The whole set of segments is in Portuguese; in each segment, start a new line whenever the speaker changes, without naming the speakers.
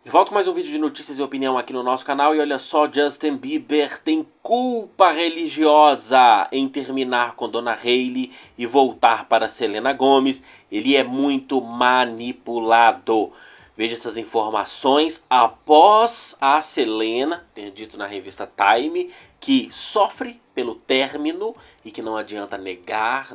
De volta com mais um vídeo de notícias e opinião aqui no nosso canal. E olha só, Justin Bieber tem culpa religiosa em terminar com Dona Hailey e voltar para Selena Gomez. Ele é muito manipulado. Veja essas informações após a Selena ter dito na revista Time que sofre pelo término e que não adianta negar,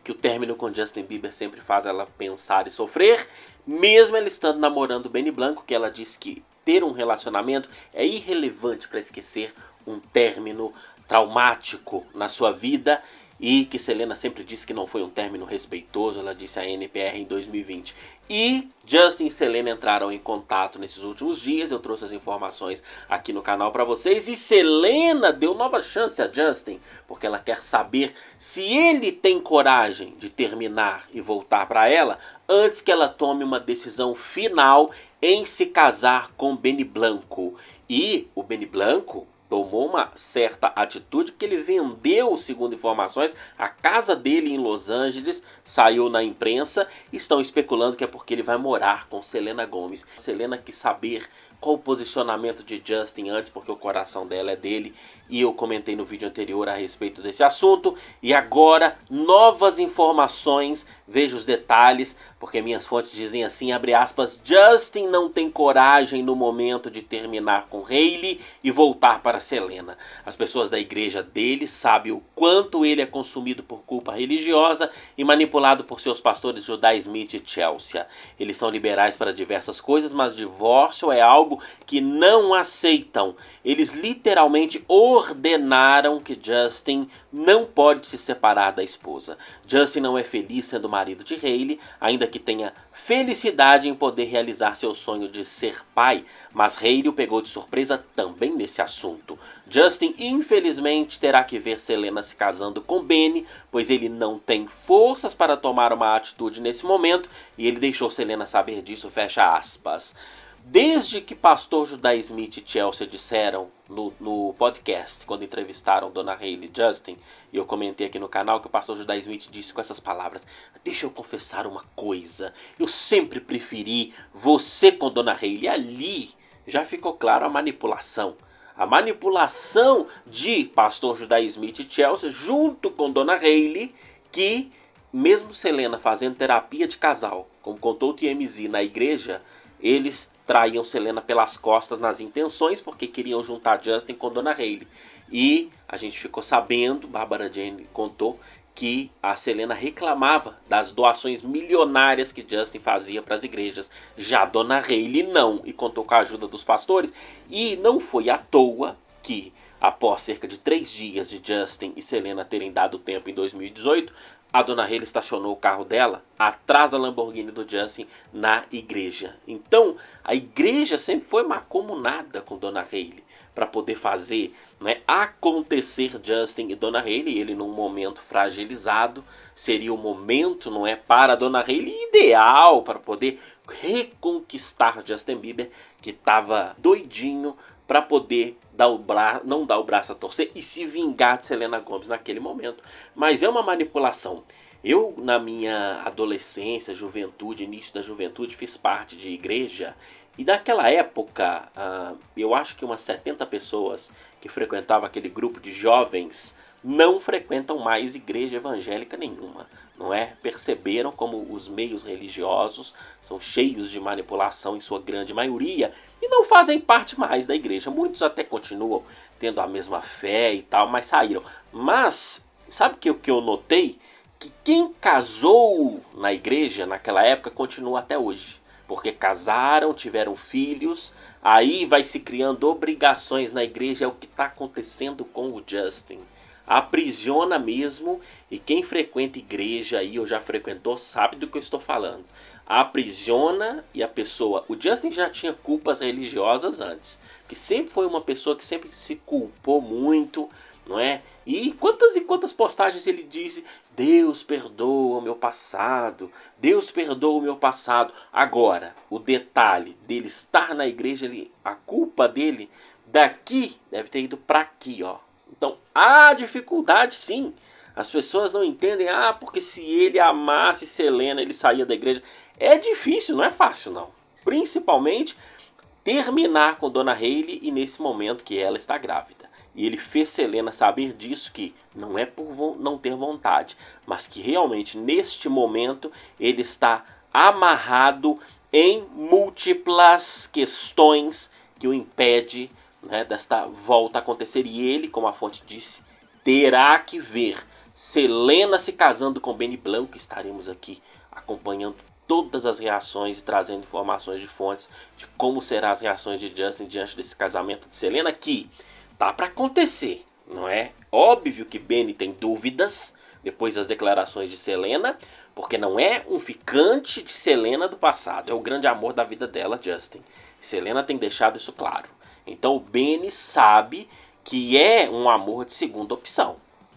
que o término com Justin Bieber sempre faz ela pensar e sofrer, mesmo ela estando namorando Benny Blanco, que ela diz que ter um relacionamento é irrelevante para esquecer um término traumático na sua vida, e que Selena sempre disse que não foi um término respeitoso. Ela disse à NPR em 2020. E Justin e Selena entraram em contato nesses últimos dias. Eu trouxe as informações aqui no canal para vocês. E Selena deu nova chance a Justin, porque ela quer saber se ele tem coragem de terminar e voltar para ela antes que ela tome uma decisão final em se casar com Benny Blanco. E o Benny Blanco tomou uma certa atitude, porque ele vendeu, segundo informações, a casa dele em Los Angeles, saiu na imprensa. Estão especulando que é porque ele vai morar com Selena Gomez. Selena quis saber qual o posicionamento de Justin antes, porque o coração dela é dele, e eu comentei no vídeo anterior a respeito desse assunto. E agora, novas informações, veja os detalhes, porque minhas fontes dizem assim, abre aspas: Justin não tem coragem no momento de terminar com Hailey e voltar para Selena. As pessoas da igreja dele sabem o quanto ele é consumido por culpa religiosa e manipulado por seus pastores Judah Smith e Chelsea. Eles são liberais para diversas coisas, mas divórcio é algo que não aceitam. Eles literalmente ordenaram que Justin não pode se separar da esposa. Justin não é feliz sendo marido de Hailey, ainda que tenha felicidade em poder realizar seu sonho de ser pai, mas Hailey o pegou de surpresa também nesse assunto. Justin infelizmente terá que ver Selena se casando com Benny, pois ele não tem forças para tomar uma atitude nesse momento, e ele deixou Selena saber disso, fecha aspas. Desde que pastor Judah Smith e Chelsea disseram no podcast, quando entrevistaram Dona Hailey e Justin, e eu comentei aqui no canal que o pastor Judah Smith disse com essas palavras: deixa eu confessar uma coisa, eu sempre preferi você com Dona Hailey. Ali já ficou claro a manipulação. A manipulação de pastor Judah Smith e Chelsea junto com Dona Hailey, que mesmo Selena fazendo terapia de casal, como contou o TMZ na igreja, eles traíam Selena pelas costas nas intenções, porque queriam juntar Justin com Dona Hailey. E a gente ficou sabendo, Barbara Jane contou, que a Selena reclamava das doações milionárias que Justin fazia para as igrejas. Já Dona Hailey não, e contou com a ajuda dos pastores. E não foi à toa que, após cerca de 3 dias de Justin e Selena terem dado tempo em 2018, a Dona Hailey estacionou o carro dela atrás da Lamborghini do Justin na igreja. Então, a igreja sempre foi mancomunada com Dona Hailey para poder fazer, né, acontecer Justin e Dona Hailey. Ele, num momento fragilizado, seria o momento, não é, para a Dona Hailey ideal para poder reconquistar Justin Bieber, que estava doidinho para poder não dar o braço a torcer e se vingar de Selena Gomez naquele momento. Mas é uma manipulação. Eu, na minha adolescência, juventude, início da juventude, fiz parte de igreja. E naquela época, eu acho que umas 70 pessoas que frequentavam aquele grupo de jovens não frequentam mais igreja evangélica nenhuma, não é? Perceberam como os meios religiosos são cheios de manipulação em sua grande maioria e não fazem parte mais da igreja. Muitos até continuam tendo a mesma fé e tal, mas saíram. Mas, sabe o que eu notei? Que quem casou na igreja naquela época continua até hoje. Porque casaram, tiveram filhos, aí vai se criando obrigações na igreja. É o que está acontecendo com o Justin. Aprisiona mesmo, e quem frequenta igreja aí ou já frequentou sabe do que eu estou falando. Aprisiona, e a pessoa... O Justin já tinha culpas religiosas antes, que sempre foi uma pessoa que sempre se culpou muito, não é? E quantas postagens ele disse: Deus perdoa o meu passado, Deus perdoa o meu passado. Agora, o detalhe dele estar na igreja, a culpa dele daqui deve ter ido para aqui, ó. Então, há dificuldade sim. As pessoas não entendem, porque se ele amasse Selena, ele saía da igreja. É difícil, não é fácil não. principalmente terminar com Dona Hayley e nesse momento que ela está grávida. E ele fez Selena saber disso, que não é por não ter vontade, mas que realmente neste momento ele está amarrado em múltiplas questões que o impede, né, desta volta acontecer. E ele, como a fonte disse, terá que ver Selena se casando com Benny Blanco. Estaremos aqui acompanhando todas as reações e trazendo informações de fontes de como serão as reações de Justin diante desse casamento de Selena, que tá para acontecer, não é? Óbvio que Benny tem dúvidas depois das declarações de Selena, porque não é um ficante de Selena do passado, é o grande amor da vida dela, Justin. Selena tem deixado isso claro. Então o Benny sabe que é um amor de segunda opção.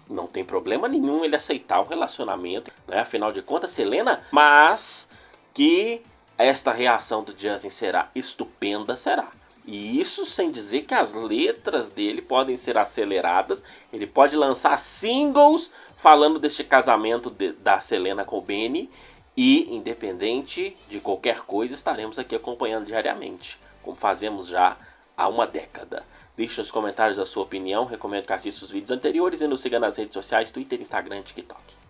Não tem problema nenhum ele aceitar o relacionamento, né? Afinal de contas, Selena, mas que esta reação do Justin será estupenda, será. E isso sem dizer que as letras dele podem ser aceleradas. Ele pode lançar singles falando deste casamento da Selena com o Benny. E, independente de qualquer coisa, estaremos aqui acompanhando diariamente, como fazemos já há uma década. Deixe nos comentários a sua opinião, recomendo que assista os vídeos anteriores e nos siga nas redes sociais, Twitter, Instagram e TikTok.